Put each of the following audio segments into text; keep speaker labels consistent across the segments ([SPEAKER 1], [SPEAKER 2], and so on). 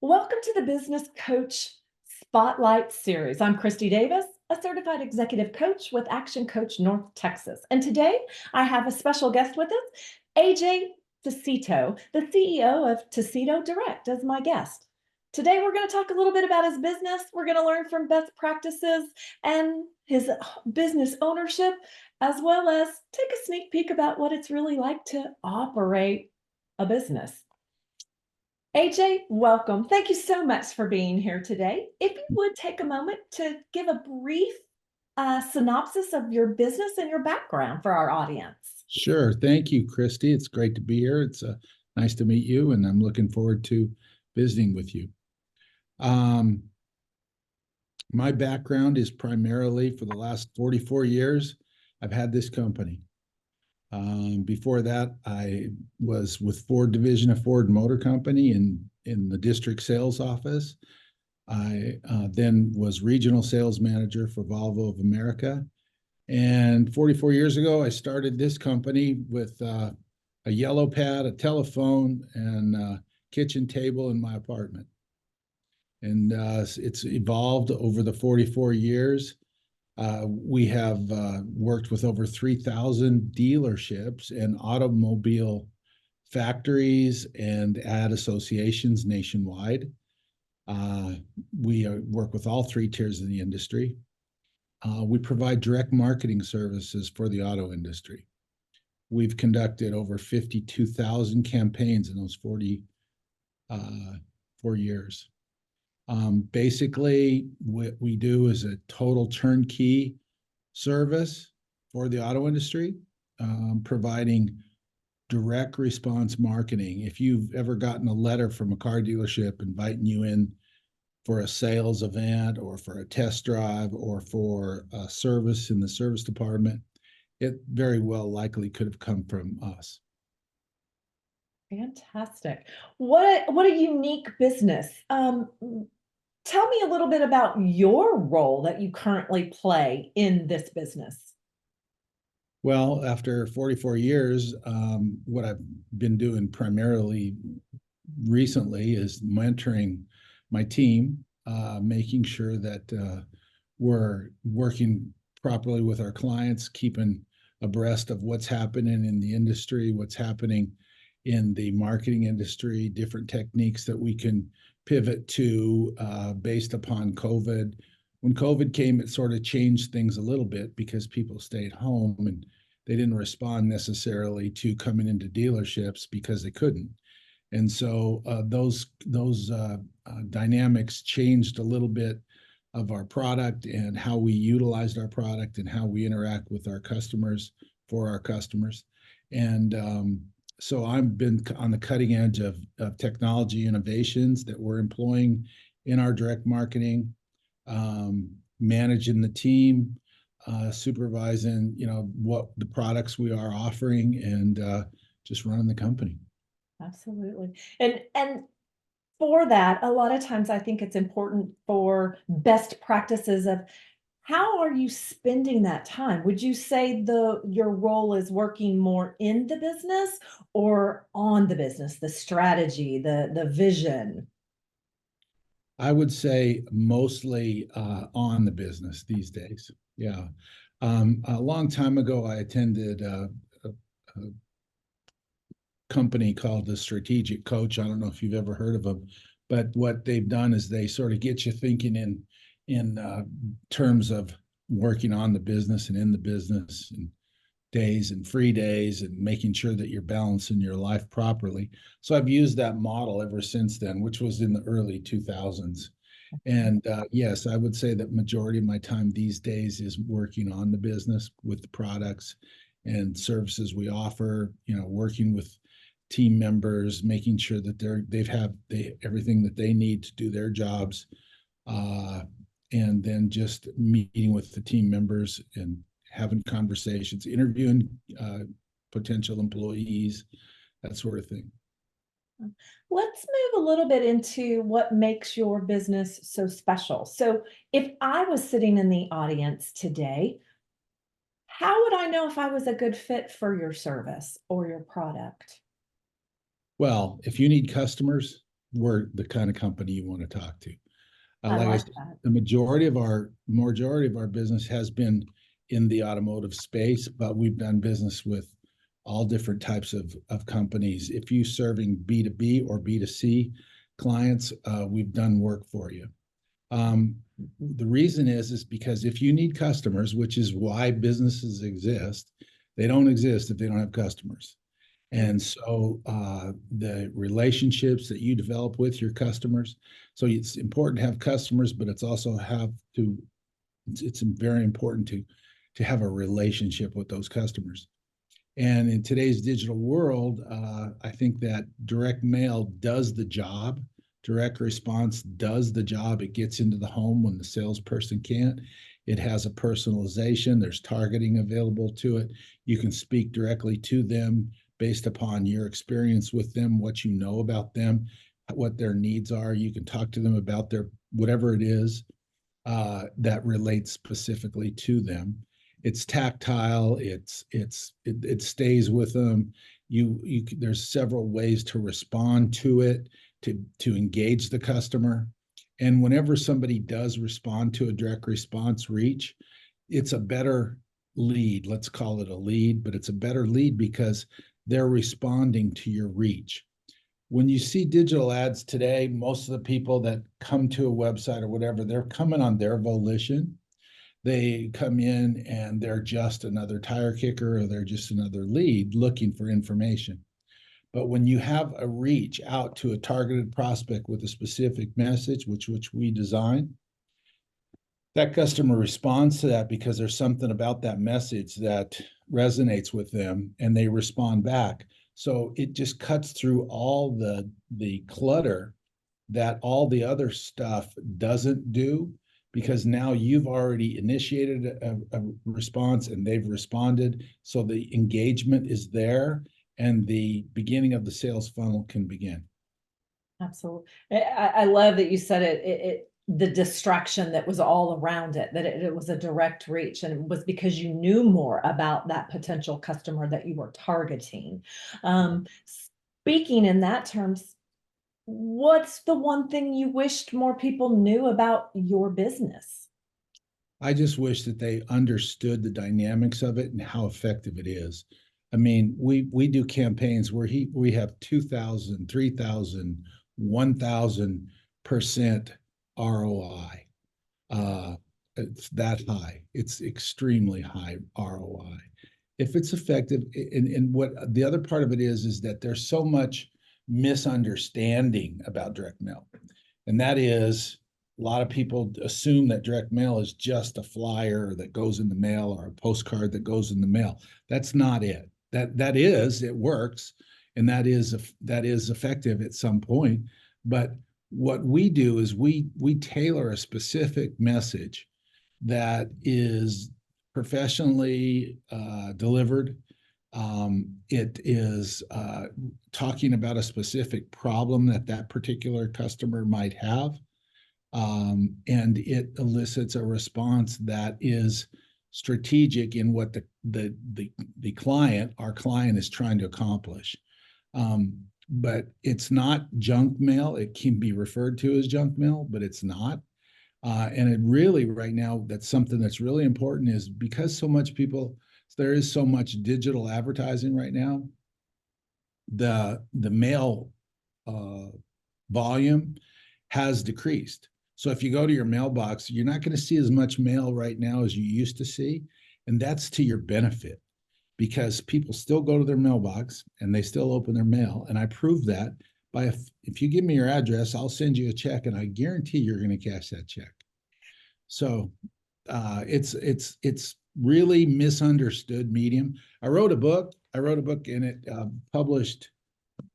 [SPEAKER 1] Welcome to the Business Coach Spotlight Series. I'm Christy Davis, a certified executive coach with Action Coach North Texas. And today I have a special guest with us, AJ TaCito, the CEO of TaCito Direct, as my guest. Today we're going to talk a little bit about his business. We're going to learn from best practices and his business ownership, as well as take a sneak peek about what it's really like to operate a business. AJ, welcome. Thank you so much for being here today. If you would take a moment to give a brief synopsis of your business and your background for our audience.
[SPEAKER 2] Sure. Thank you, Christy. It's great to be here. It's nice to meet you, and I'm looking forward to visiting with you. Um, my background is primarily for the last 44 years, I've had this company. Before that, I was with Ford Division of Ford Motor Company in the district sales office. I then was regional sales manager for Volvo of America. And 44 years ago, I started this company with a yellow pad, a telephone, and a kitchen table in my apartment. And it's evolved over the 44 years. We have worked with over 3,000 dealerships and automobile factories and ad associations nationwide. We work with all three tiers of the industry. We provide direct marketing services for the auto industry. We've conducted over 52,000 campaigns in those 44 years. Basically, what we do is a total turnkey service for the auto industry, providing direct response marketing. If you've ever gotten a letter from a car dealership inviting you in for a sales event or for a test drive or for a service in the service department, it very well likely could have come from us.
[SPEAKER 1] Fantastic. What a unique business. Tell me a little bit about your role that you currently play in this business.
[SPEAKER 2] Well, after 44 years, what I've been doing primarily recently is mentoring my team, making sure that we're working properly with our clients, keeping abreast of what's happening in the industry, what's happening in the marketing industry, different techniques that we can pivot to based upon COVID. When COVID came, it sort of changed things a little bit because people stayed home and they didn't respond necessarily to coming into dealerships because they couldn't. And so those dynamics changed a little bit of our product and how we utilized our product and how we interact with our customers for our customers. And so I've been on the cutting edge of technology innovations that we're employing in our direct marketing, managing the team, supervising, what the products we are offering, and just running the company.
[SPEAKER 1] Absolutely. And for that, a lot of times I think it's important for best practices of how are you spending that time? Would you say your role is working more in the business or on the business, the strategy, the vision?
[SPEAKER 2] I would say mostly on the business these days. Yeah. A long time ago, I attended a company called the Strategic Coach. I don't know if you've ever heard of them, but what they've done is they sort of get you thinking in terms of working on the business and in the business and days and free days and making sure that you're balancing your life properly. So I've used that model ever since then, which was in the early 2000s. And yes, I would say that majority of my time these days is working on the business with the products and services we offer, working with team members, making sure that they everything that they need to do their jobs, and then just meeting with the team members and having conversations, interviewing potential employees, that sort of thing.
[SPEAKER 1] Let's move a little bit into what makes your business so special. So, if I was sitting in the audience today, how would I know if I was a good fit for your service or your product?
[SPEAKER 2] Well, if you need customers, we're the kind of company you want to talk to.
[SPEAKER 1] I
[SPEAKER 2] Like I
[SPEAKER 1] like
[SPEAKER 2] said,
[SPEAKER 1] that.
[SPEAKER 2] the majority of our business has been in the automotive space, but we've done business with all different types of companies. If you serving B2B or B2C clients, we've done work for you. Um, the reason is because if you need customers, which is why businesses exist, they don't exist if they don't have customers. And so the relationships that you develop with your customers, so it's important to have customers, but it's very important to have a relationship with those customers. And in today's digital world, I think that direct mail does the job. Direct response does the job. It gets into the home when the salesperson can't. It has a personalization. There's targeting available to it. You can speak directly to them based upon your experience with them, what you know about them, what their needs are. You can talk to them about their whatever it is that relates specifically to them. It's tactile. It stays with them. There's several ways to respond to it to engage the customer. And whenever somebody does respond to a direct response reach, it's a better lead. Let's call it a lead, but it's a better lead because they're responding to your reach. When you see digital ads today, most of the people that come to a website or whatever, they're coming on their volition. They come in and they're just another tire kicker or they're just another lead looking for information. But when you have a reach out to a targeted prospect with a specific message, which we design, that customer responds to that because there's something about that message that resonates with them and they respond back. So it just cuts through all the clutter that all the other stuff doesn't do, because now you've already initiated a response and they've responded. So the engagement is there and the beginning of the sales funnel can begin.
[SPEAKER 1] Absolutely. I love that you said the distraction that was all around it, that it was a direct reach, and it was because you knew more about that potential customer that you were targeting. Speaking in that terms, what's the one thing you wished more people knew about your business?
[SPEAKER 2] I just wish that they understood the dynamics of it and how effective it is. I mean, we do campaigns where we have 2,000, 3,000, 1,000% ROI. It's that high. It's extremely high ROI. If it's effective, and what the other part of it is that there's so much misunderstanding about direct mail. And that is a lot of people assume that direct mail is just a flyer that goes in the mail or a postcard that goes in the mail. That's not it. It works, and that is effective at some point. But what we do is we tailor a specific message that is professionally delivered. It is talking about a specific problem that particular customer might have. And it elicits a response that is strategic in what our client is trying to accomplish. But it's not junk mail. It can be referred to as junk mail, but it's not. And it really, right now, that's something that's really important, is because there is so much digital advertising right now, the mail volume has decreased. So if you go to your mailbox, you're not going to see as much mail right now as you used to see. And that's to your benefit, because people still go to their mailbox and they still open their mail. And I prove that by if you give me your address, I'll send you a check and I guarantee you're going to cash that check. So it's really misunderstood medium. I wrote a book and it published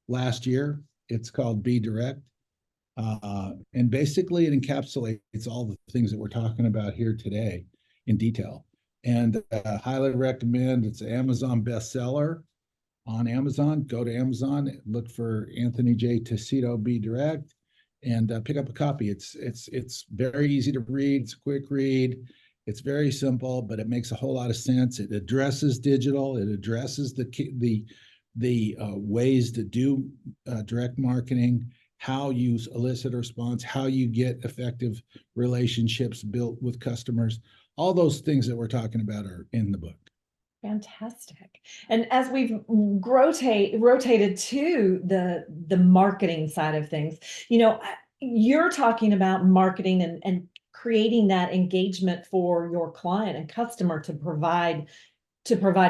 [SPEAKER 2] last year. It's called Be Direct. And basically it encapsulates all the things that we're talking about here today in detail. And highly recommend. It's an Amazon bestseller on Amazon. Go to Amazon, look for Anthony J. TaCito Be Direct, and pick up a copy. It's very easy to read. It's a quick read. It's very simple, but it makes a whole lot of sense. It addresses digital. It addresses the ways to do direct marketing, how you elicit a response, how you get effective relationships built with customers. All those things that we're talking about are in the book.
[SPEAKER 1] Fantastic. And as we've rotated to the marketing side of things, you're talking about marketing and creating that engagement for your client and customer to provide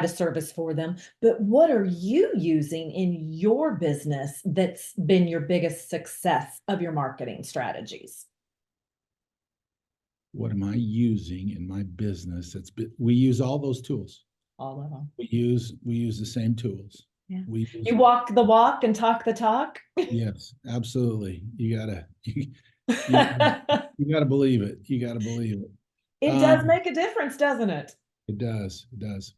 [SPEAKER 1] a service for them. But what are you using in your business that's been your biggest success of your marketing strategies?
[SPEAKER 2] What am I using in my business? We use all those tools.
[SPEAKER 1] All of them.
[SPEAKER 2] We use the same tools.
[SPEAKER 1] Yeah.
[SPEAKER 2] We
[SPEAKER 1] You
[SPEAKER 2] use,
[SPEAKER 1] walk the walk and talk the talk.
[SPEAKER 2] yes, absolutely. You, you gotta believe it. You gotta believe it.
[SPEAKER 1] It does make a difference, doesn't it?
[SPEAKER 2] It does. It does.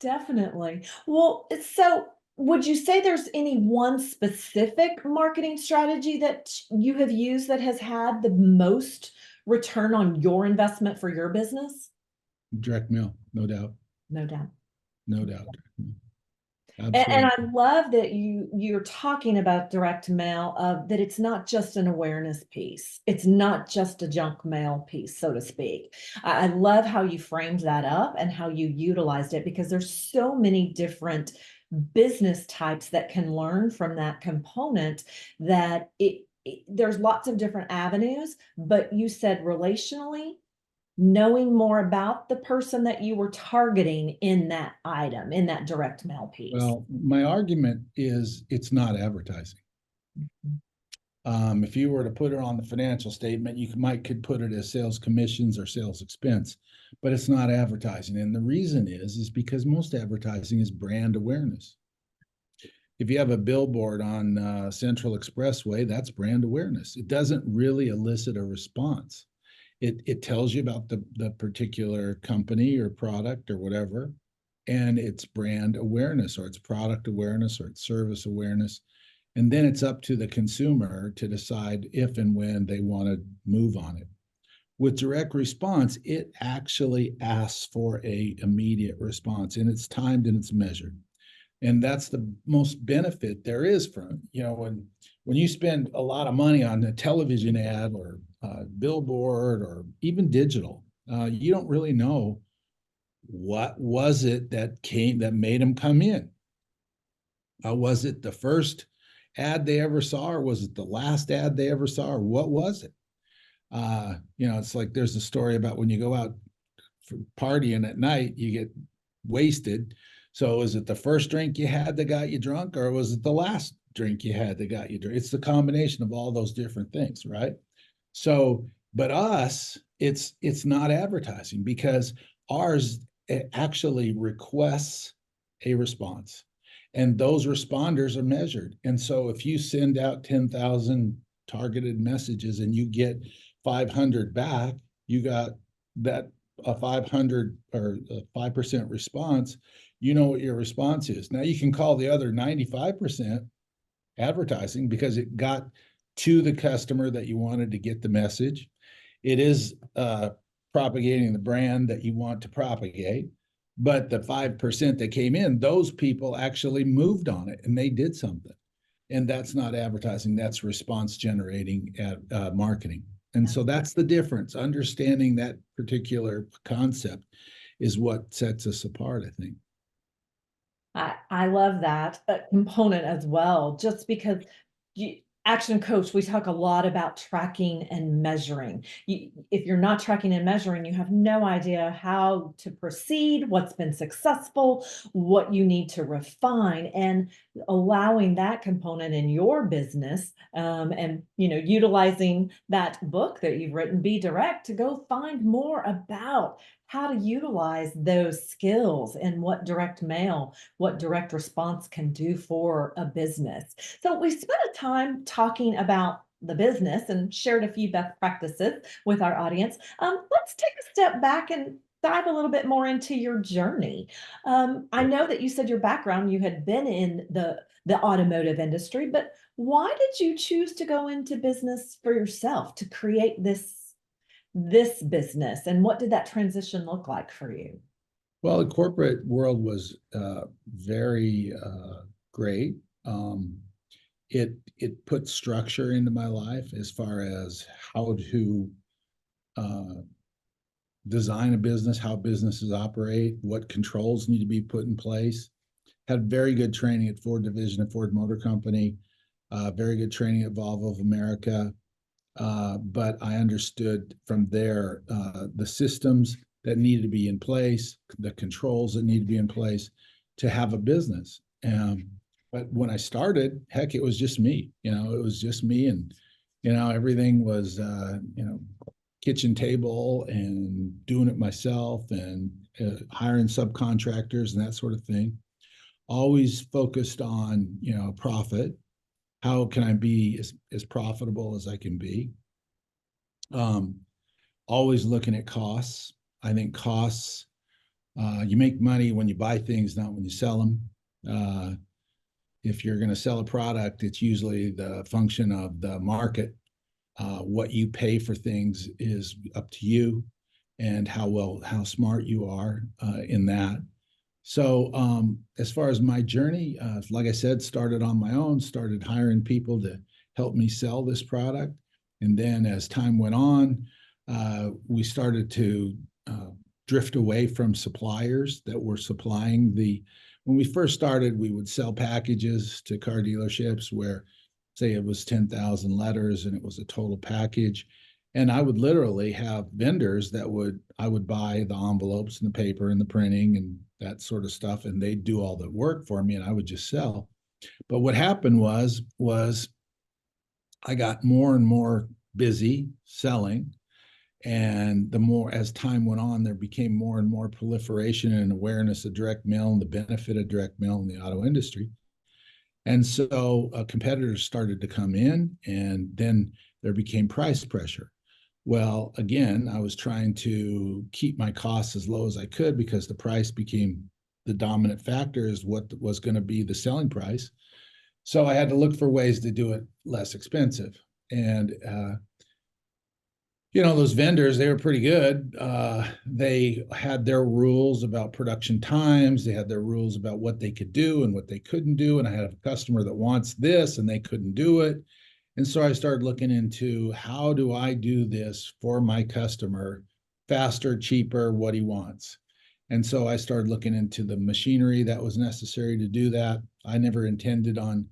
[SPEAKER 1] Definitely. Well, so would you say there's any one specific marketing strategy that you have used that has had the most return on your investment for your business?
[SPEAKER 2] Direct mail, no doubt.
[SPEAKER 1] No doubt.
[SPEAKER 2] No doubt.
[SPEAKER 1] And I
[SPEAKER 2] Absolutely.
[SPEAKER 1] love that you're talking about direct mail, that it's not just an awareness piece. It's not just a junk mail piece, so to speak. I love how you framed that up and how you utilized it, because there's so many different business types that can learn from that component, that there's lots of different avenues, but you said relationally, knowing more about the person that you were targeting in that item, in that direct mail piece.
[SPEAKER 2] Well, my argument is it's not advertising.
[SPEAKER 1] Mhm.
[SPEAKER 2] If you were to put it on the financial statement, could put it as sales commissions or sales expense, but it's not advertising. And the reason is because most advertising is brand awareness. If you have a billboard on Central Expressway, that's brand awareness. It doesn't really elicit a response. It tells you about the particular company or product or whatever, and it's brand awareness, or it's product awareness, or it's service awareness. And then it's up to the consumer to decide if and when they want to move on it. With direct response, it actually asks for a immediate response, and it's timed and it's measured. And that's the most benefit there is from, when you spend a lot of money on a television ad or billboard or even digital, you don't really know what was it that made them come in. Was it the first ad they ever saw, or was it the last ad they ever saw, or what was it? It's like there's a story about when you go out for partying at night, you get wasted. So is it the first drink you had that got you drunk, or was it the last drink you had that got you drunk? It's the combination of all those different things, right? So, but it's not advertising, because ours actually requests a response, and those responders are measured. And so if you send out 10,000 targeted messages and you get 500 back, you got that a 500 or a 5% response. You know what your response is. Now you can call the other 95% advertising, because it got to the customer that you wanted to get the message. It is propagating the brand that you want to propagate. But the 5% that came in, those people actually moved on it and they did something. And that's not advertising, that's response generating marketing. And so that's the difference. Understanding that particular concept is what sets us apart, I think.
[SPEAKER 1] I love that component as well, just because Action Coach, we talk a lot about tracking and measuring. If you're not tracking and measuring, you have no idea how to proceed, what's been successful, what you need to refine, and allowing that component in your business, and utilizing that book that you've written, Be Direct, to go find more about how to utilize those skills and what direct mail, what direct response can do for a business. So we spent a time talking about the business and shared a few best practices with our audience. Let's take a step back and dive a little bit more into your journey. I know that you said your background, you had been in the automotive industry, but why did you choose to go into business for yourself, to create this business, and what did that transition look like for you?
[SPEAKER 2] Well, the corporate world was very great. it put structure into my life as far as how to uh, design a business, how businesses operate, what controls need to be put in place. Had very good training at Ford Division of Ford Motor Company, very good training at Volvo of America. But I understood from there the systems that needed to be in place, the controls that need to be in place to have a business. But when I started, heck, it was just me. It was just me, and everything was kitchen table and doing it myself and hiring subcontractors and that sort of thing. Always focused on profit. How can I be as profitable as I can be? Um, Always looking at costs. I think costs, you make money when you buy things, not when you sell them. If you're going to sell a product, it's usually the function of the market. What you pay for things is up to you, and how smart you are in that. So, as far as my journey, like I said, started on my own, started hiring people to help me sell this product. And then as time went on, we started to drift away from suppliers that were supplying when we first started, we would sell packages to car dealerships where, say, it was 10,000 letters and it was a total package. And I would literally have vendors I would buy the envelopes and the paper and the printing and that sort of stuff, and they'd do all the work for me, and I would just sell. But what happened was I got more and more busy selling, and the more as time went on, there became more and more proliferation and awareness of direct mail and the benefit of direct mail in the auto industry. And so competitors started to come in, and then there became price pressure. Well, again, I was trying to keep my costs as low as I could because the price became the dominant factor is what was going to be the selling price. So I had to look for ways to do it less expensive. And those vendors, they were pretty good. They had their rules about production times. They had their rules about what they could do and what they couldn't do. And I had a customer that wants this and they couldn't do it. And so I started looking into how do I do this for my customer faster, cheaper, what he wants. And so I started looking into the machinery that was necessary to do that. I never intended on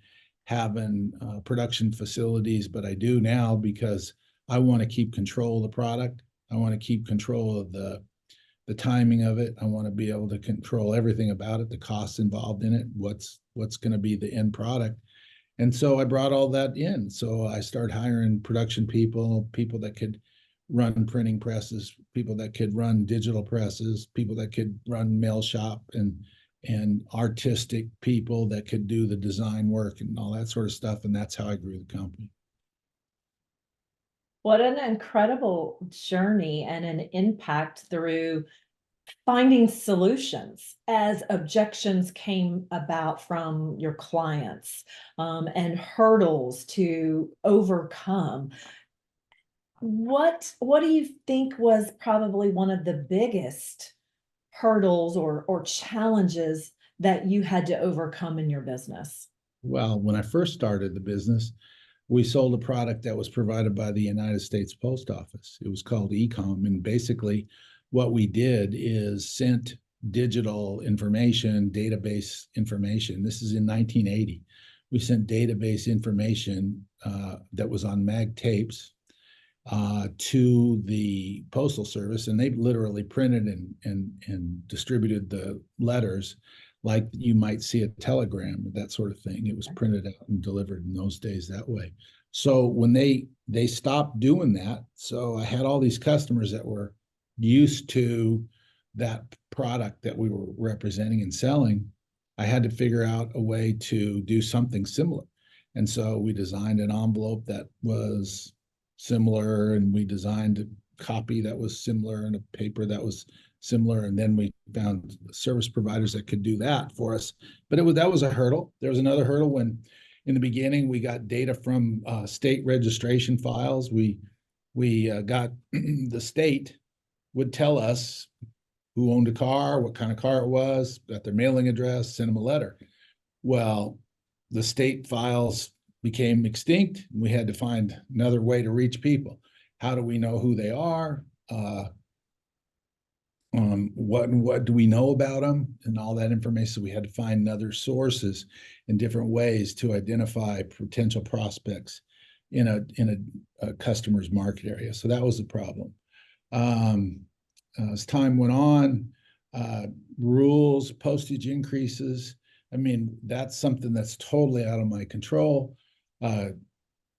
[SPEAKER 2] having production facilities, but I do now because I want to keep control of the product. I want to keep control of the timing of it. I want to be able to control everything about it, the costs involved in it, what's going to be the end product. And so I brought all that in. So I started hiring production people that could run printing presses, people that could run digital presses, people that could run mail shop, and artistic people that could do the design work and all that sort of stuff. And that's how I grew the company.
[SPEAKER 1] What an incredible journey and an impact through finding solutions as objections came about from your clients, and hurdles to overcome. What do you think was probably one of the biggest hurdles or challenges that you had to overcome in your business?
[SPEAKER 2] Well, when I first started the business, we sold a product that was provided by the United States Post Office. It was called Ecom, and basically what we did is sent digital information, database information. This is in 1980. We sent database information that was on mag tapes to the Postal Service, and they literally printed and distributed the letters like you might see a telegram, that sort of thing. It was printed out and delivered in those days that way. So when they stopped doing that, so I had all these customers that were used to that product that we were representing and selling. I had to figure out a way to do something similar. And so we designed an envelope that was similar, and we designed a copy that was similar and a paper that was similar. And then we found service providers that could do that for us. But that was a hurdle. There was another hurdle when in the beginning we got data from state registration files. We got the state would tell us who owned a car, what kind of car it was, got their mailing address, send them a letter. Well, the state files became extinct. We had to find another way to reach people. How do we know who they are? What do we know about them and all that information? So we had to find other sources in different ways to identify potential prospects in a customer's market area. So that was the problem. As time went on, rules, postage increases. I mean, that's something that's totally out of my control.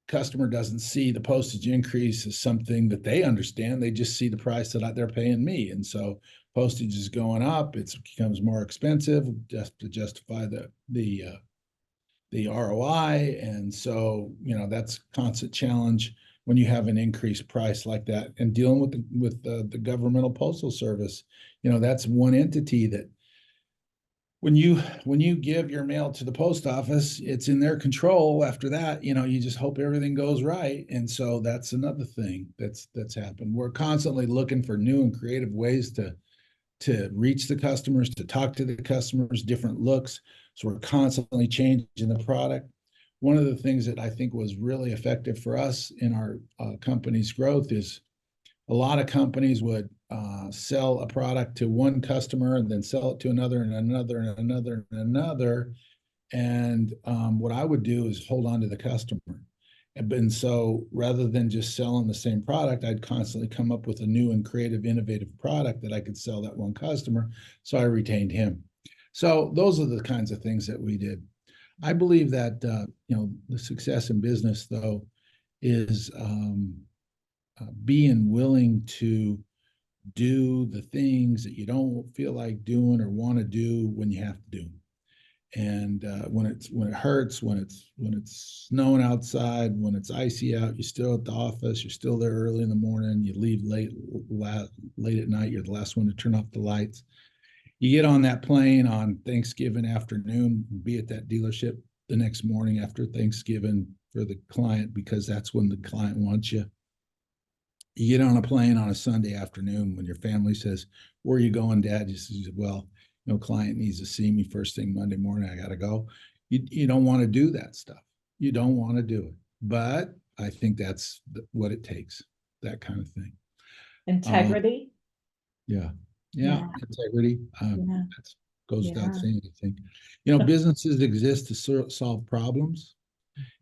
[SPEAKER 2] Customer doesn't see the postage increase as something that they understand. They just see the price that they're paying me. And so postage is going up. It becomes more expensive just to justify the ROI. And so, that's a constant challenge when you have an increased price like that, and dealing with the governmental postal service. That's one entity that when you give your mail to the post office, it's in their control. After that, you just hope everything goes right. And so that's another thing that's happened. We're constantly looking for new and creative ways to reach the customers, to talk to the customers, different looks. So we're constantly changing the product. One of the things that I think was really effective for us in our company's growth is a lot of companies would sell a product to one customer and then sell it to another and another and another and another. And what I would do is hold on to the customer. And so rather than just selling the same product, I'd constantly come up with a new and creative, innovative product that I could sell that one customer. So I retained him. So those are the kinds of things that we did. I believe that the success in business, though, is being willing to do the things that you don't feel like doing or want to do when you have to do them. And when it hurts, when it's snowing outside, when it's icy out, you're still at the office, you're still there early in the morning, you leave late at night, you're the last one to turn off the lights. You get on that plane on Thanksgiving afternoon, be at that dealership the next morning after Thanksgiving for the client, because that's when the client wants you. You get on a plane on a Sunday afternoon when your family says, "Where are you going, Dad?" You say, "Well, client needs to see me first thing Monday morning. I got to go." You don't want to do that stuff. You don't want to do it. But I think that's what it takes, that kind of thing.
[SPEAKER 1] Integrity.
[SPEAKER 2] Yeah.
[SPEAKER 1] Yeah.
[SPEAKER 2] Integrity.
[SPEAKER 1] Yeah.
[SPEAKER 2] That goes without
[SPEAKER 1] Yeah.
[SPEAKER 2] saying, I think. Businesses exist to solve problems.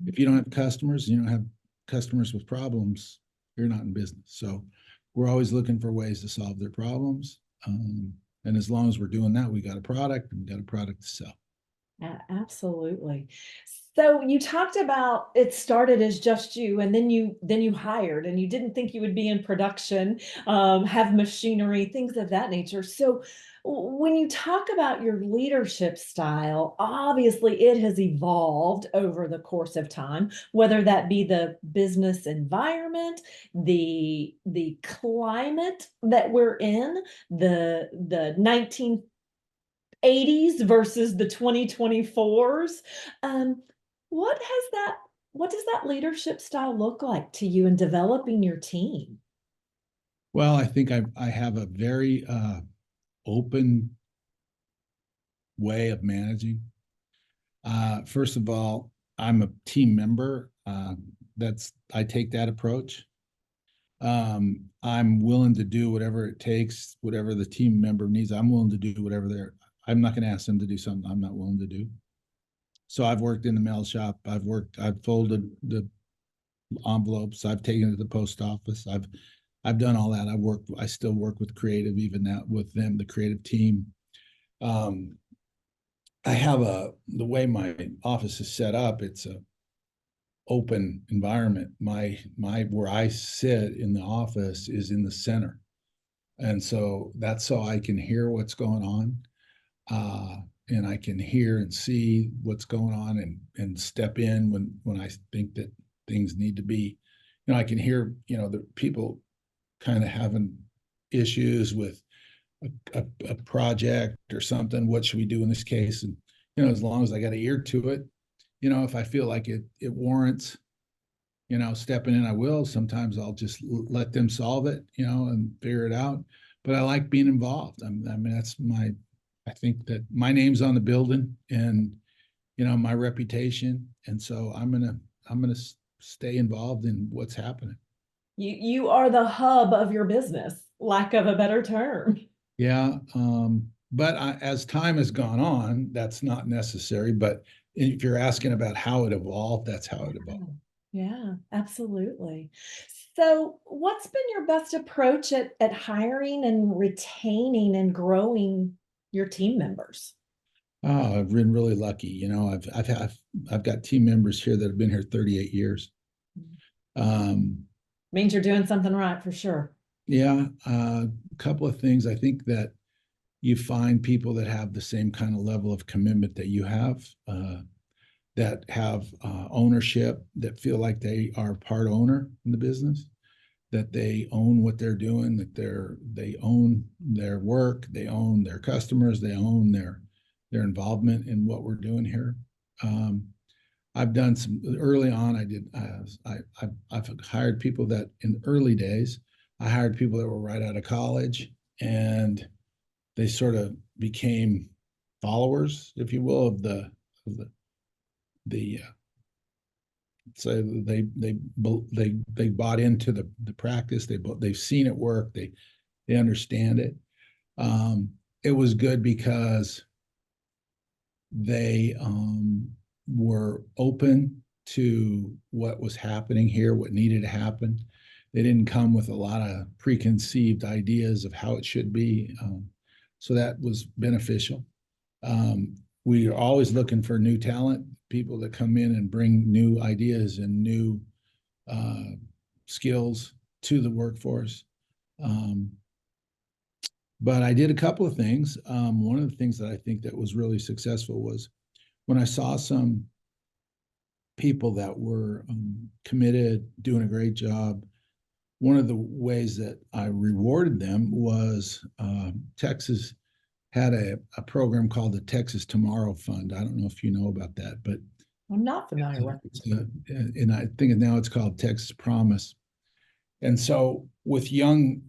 [SPEAKER 2] If you don't have customers, you don't have customers with problems, you're not in business. So we're always looking for ways to solve their problems. And as long as we're doing that, we got a product and we got a product to sell.
[SPEAKER 1] Absolutely. So you talked about it started as just you, and then you hired, and you didn't think you would be in production, have machinery, things of that nature. So when you talk about your leadership style, obviously it has evolved over the course of time, whether that be the business environment, the climate that we're in, the 1980s versus the 2024s. What has that what does that leadership style look like to you in developing your team?
[SPEAKER 2] Well, I think I have a very open way of managing. First of all, I'm a team member. I take that approach. I'm willing to do whatever it takes, whatever the team member needs. I'm willing to do whatever I'm not going to ask them to do something I'm not willing to do. So I've worked in the mail shop. I've folded the envelopes. I've taken it to the post office. I've done all that. I still work with creative, even now with them, the creative team. I have the way my office is set up, it's a open environment. My where I sit in the office is in the center. And so that's so I can hear what's going on. And I can hear and see what's going on and step in when I think that things need to be, I can hear, the people kind of having issues with a project or something. What should we do in this case? And, as long as I got an ear to it, if I feel like it warrants, stepping in, I will. Sometimes I'll just let them solve it, and figure it out. But I like being involved. I mean, I think that my name's on the building and, my reputation. And so I'm going to I'm going to stay involved in what's happening.
[SPEAKER 1] You are the hub of your business, lack of a better term.
[SPEAKER 2] Yeah. But as time has gone on, that's not necessary. But if you're asking about how it evolved, that's how it evolved.
[SPEAKER 1] Yeah, absolutely. So, what's been your best approach at hiring and retaining and growing your team members?
[SPEAKER 2] Oh, I've been really lucky. I've got team members here that have been here 38 years. Um,
[SPEAKER 1] Means you're doing something right for sure.
[SPEAKER 2] yeah, a couple of things. I think that you find people that have the same kind of level of commitment that you have, that have ownership, that feel like they are part owner in the business, that they own what they're doing, that they own their work, they own their customers, they own their involvement in what we're doing here. Um, I've done some early on. I've hired people that in the early days, I hired people that were right out of college, and they sort of became followers, if you will, of the so they bought into the practice. They've seen it work. They understand it. It was good because they were open to what was happening here, what needed to happen. They didn't come with a lot of preconceived ideas of how it should be. So that was beneficial. We are always looking for new talent, people that come in and bring new ideas and new uh, skills to the workforce. Um, but I did a couple of things. One of the things that I think that was really successful was when I saw some people that were committed, doing a great job. One of the ways that I rewarded them was Texas had a program called the Texas Tomorrow Fund. I don't know if you know about that, but
[SPEAKER 1] I'm not familiar with
[SPEAKER 2] and I think now it's called Texas Promise. And so with young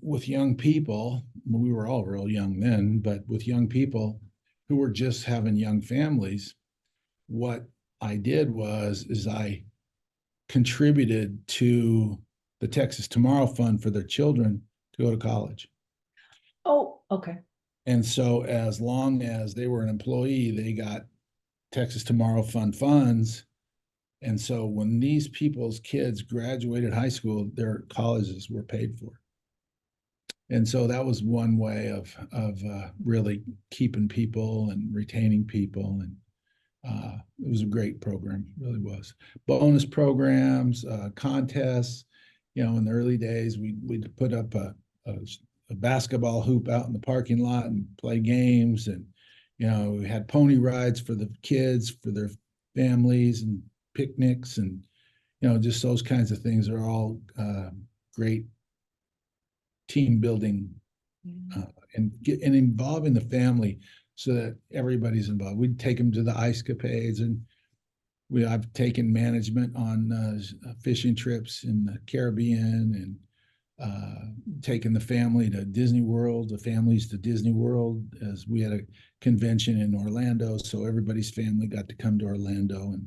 [SPEAKER 2] people, we were all real young then, but with young people who were just having young families, what I did was is I contributed to the Texas Tomorrow Fund for their children to go to college.
[SPEAKER 1] Oh, okay.
[SPEAKER 2] And so as long as they were an employee, they got Texas Tomorrow Fund funds. And so when these people's kids graduated high school, their colleges were paid for. And so that was one way of really keeping people and retaining people. And it was a great program, it really was. Bonus programs, contests. In the early days, we'd put up a basketball hoop out in the parking lot and play games. And, we had pony rides for the kids, for their families, and picnics. And, just those kinds of things are all great team building and involving the family so that everybody's involved. We'd take them to the ice capades, and I've taken management on fishing trips in the Caribbean, and taken the family to Disney World, the families to Disney World, as we had a convention in Orlando. So everybody's family got to come to Orlando and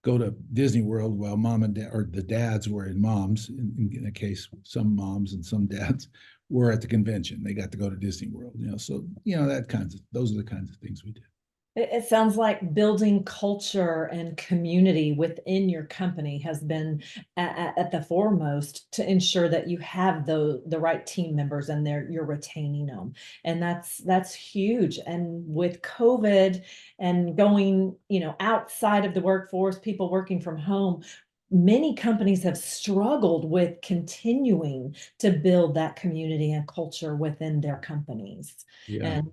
[SPEAKER 2] go to Disney World while mom and dad, or the dads were in moms, in a case, some moms and some dads were at the convention. They got to go to Disney World, so, those are the kinds of things we did.
[SPEAKER 1] It sounds like building culture and community within your company has been at the foremost to ensure that you have the right team members and you're retaining them. And that's huge. And with COVID and going, outside of the workforce, people working from home, many companies have struggled with continuing to build that community and culture within their companies.
[SPEAKER 2] Yeah.
[SPEAKER 1] And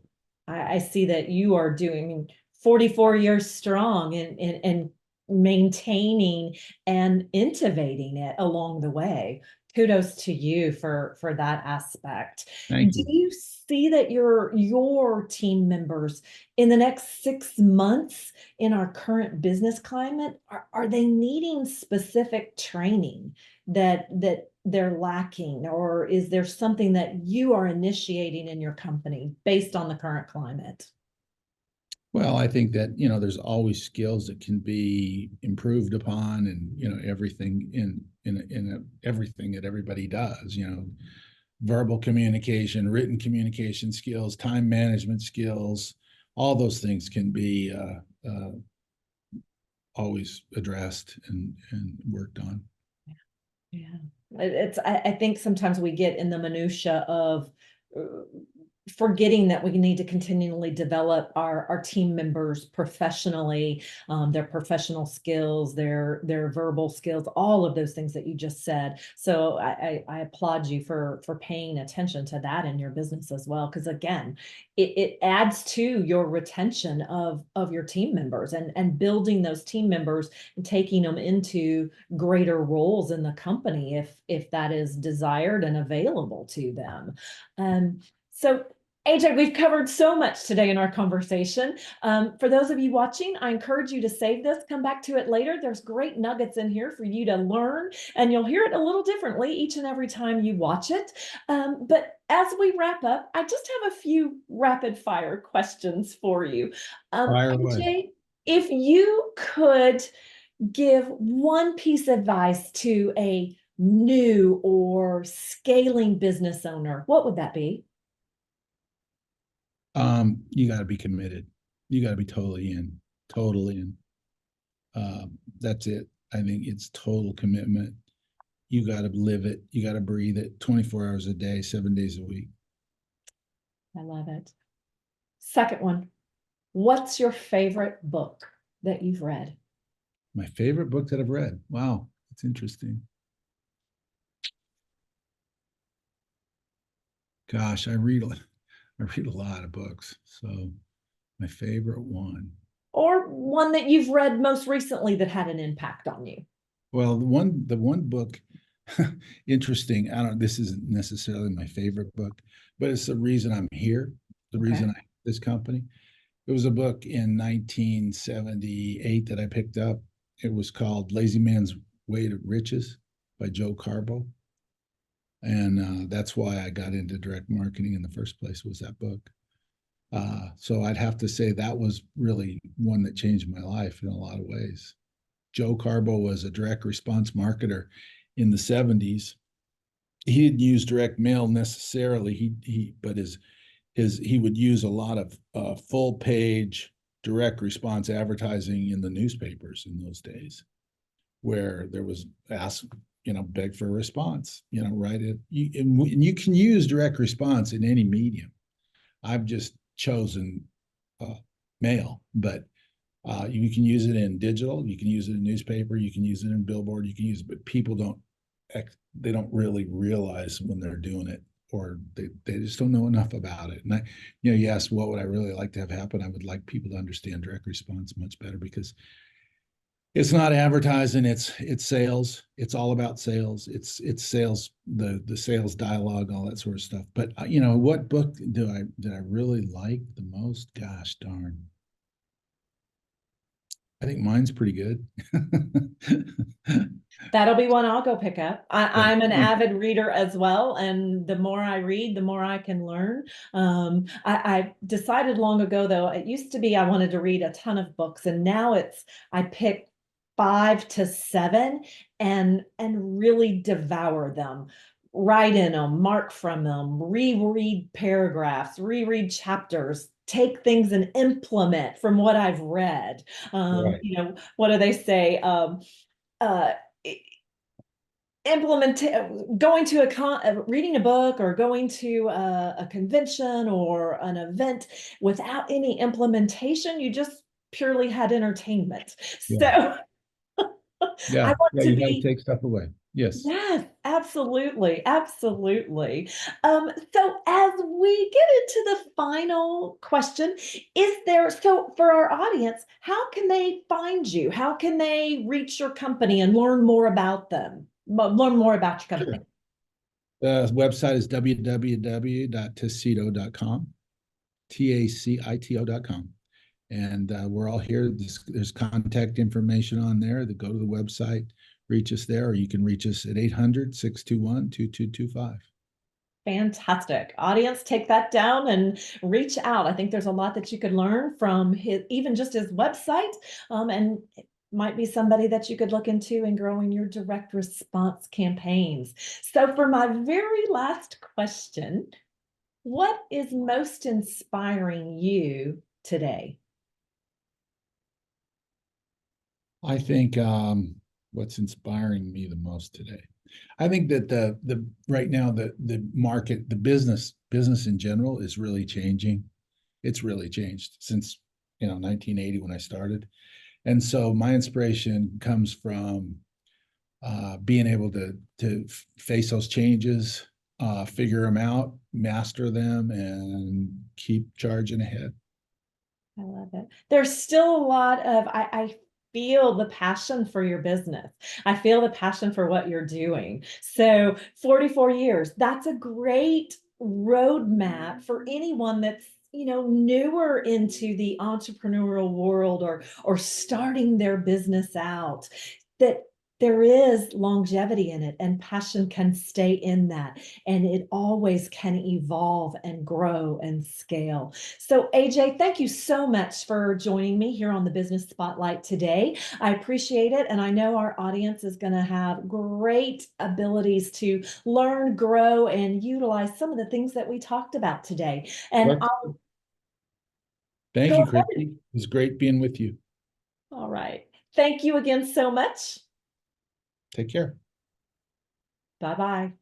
[SPEAKER 1] I see that you are doing, I mean, 44 years strong and maintaining and innovating it along the way. Kudos to you for that aspect.
[SPEAKER 2] Thank
[SPEAKER 1] Do
[SPEAKER 2] you.
[SPEAKER 1] you see that your team members in the next 6 months in our current business climate, are they needing specific training that they're lacking, or is there something that you are initiating in your company based on the current climate?
[SPEAKER 2] Well, I think that, there's always skills that can be improved upon, and, everything everything that everybody does, verbal communication, written communication skills, time management skills, all those things can be always addressed and worked on.
[SPEAKER 1] Yeah. I think sometimes we get in the minutia of uh, forgetting that we need to continually develop our team members professionally, their professional skills, their verbal skills, all of those things that you just said. So I applaud you for paying attention to that in your business as well, because again, it adds to your retention of your team members, and building those team members and taking them into greater roles in the company if that is desired and available to them. So AJ, we've covered so much today in our conversation. For those of you watching, I encourage you to save this, come back to it later. There's great nuggets in here for you to learn, and you'll hear it a little differently each and every time you watch it. But as we wrap up, I just have a few rapid fire questions for you.
[SPEAKER 2] Fire away.
[SPEAKER 1] AJ, if you could give one piece of advice to a new or scaling business owner, what would that be?
[SPEAKER 2] You got to be committed. You got to be totally in. That's it. I think it's total commitment. You got to live it. You got to breathe it 24 hours a day, 7 days a week.
[SPEAKER 1] I love it. Second one, what's your favorite book that you've read?
[SPEAKER 2] My favorite book that I've read. Wow, that's interesting. Gosh, I read a lot of books. So my favorite one.
[SPEAKER 1] Or one that you've read most recently that had an impact on you?
[SPEAKER 2] Well, the one book, interesting. I don't. This isn't necessarily my favorite book, but it's the reason I'm here. The reason I this company. It was a book in 1978 that I picked up. It was called Lazy Man's Way to Riches by Joe Carbo. And that's why I got into direct marketing in the first place, was that book. So I'd have to say that was really one that changed my life in a lot of ways. Joe Carbo was a direct response marketer in the 70s. He didn't use direct mail necessarily. But he would use a lot of full page direct response advertising in the newspapers in those days, where there was beg for a response, write it. And you can use direct response in any medium. I've just chosen mail, but you can use it in digital, you can use it in newspaper, you can use it in billboard, you can use it, but people they don't really realize when they're doing it, or they just don't know enough about it. And you asked what would I really like to have happen. I would like people to understand direct response much better, because it's not advertising, it's sales. It's all about sales. It's sales, the sales dialogue, all that sort of stuff. But what book did I really like the most? Gosh darn. I think mine's pretty good.
[SPEAKER 1] That'll be one I'll go pick up. I'm an avid reader as well, and the more I read, the more I can learn. I decided long ago, though, it used to be I wanted to read a ton of books, and now I pick 5 to 7 and really devour them, write in them, mark from them, reread paragraphs, reread chapters, take things and implement from what I've read.
[SPEAKER 2] Right.
[SPEAKER 1] What do they say? Uh, implement going to reading a book or going to a convention or an event without any implementation, you just purely had entertainment.
[SPEAKER 2] Yeah.
[SPEAKER 1] So
[SPEAKER 2] Yeah.
[SPEAKER 1] I want
[SPEAKER 2] Yeah.
[SPEAKER 1] to
[SPEAKER 2] You got to
[SPEAKER 1] be.
[SPEAKER 2] take stuff away. Yes.
[SPEAKER 1] Yes, absolutely, absolutely. So as we get into the final question, so for our audience, how can they find you? How can they reach your company and learn more about them? Learn more about your company.
[SPEAKER 2] Sure. The website is www.tacito.com, TACITO.com. And we're all here. There's contact information on there. That go to the website, reach us there, or you can reach us at 800-621-2225.
[SPEAKER 1] Fantastic. Audience, take that down and reach out. I think there's a lot that you could learn from his, even just his website, and it might be somebody that you could look into in growing your direct response campaigns. So for my very last question, what is most inspiring you today?
[SPEAKER 2] I think what's inspiring me the most today. I think that the right now the market, the business in general is really changing. It's really changed since 1980 when I started. And so my inspiration comes from being able to face those changes, figure them out, master them, and keep charging ahead.
[SPEAKER 1] I love it. There's still a lot of, I feel the passion for your business. I feel the passion for what you're doing. So 44 years, that's a great roadmap for anyone that's newer into the entrepreneurial world or starting their business out, that there is longevity in it and passion can stay in that, and it always can evolve and grow and scale. So AJ, thank you so much for joining me here on the Business Spotlight today. I appreciate it, and I know our audience is going to have great abilities to learn, grow, and utilize some of the things that we talked about today. And
[SPEAKER 2] Sure.
[SPEAKER 1] I'll
[SPEAKER 2] Thank
[SPEAKER 1] go
[SPEAKER 2] you,
[SPEAKER 1] ahead.
[SPEAKER 2] Christy. It was great being with you.
[SPEAKER 1] All right. Thank you again so much.
[SPEAKER 2] Take care.
[SPEAKER 1] Bye-bye.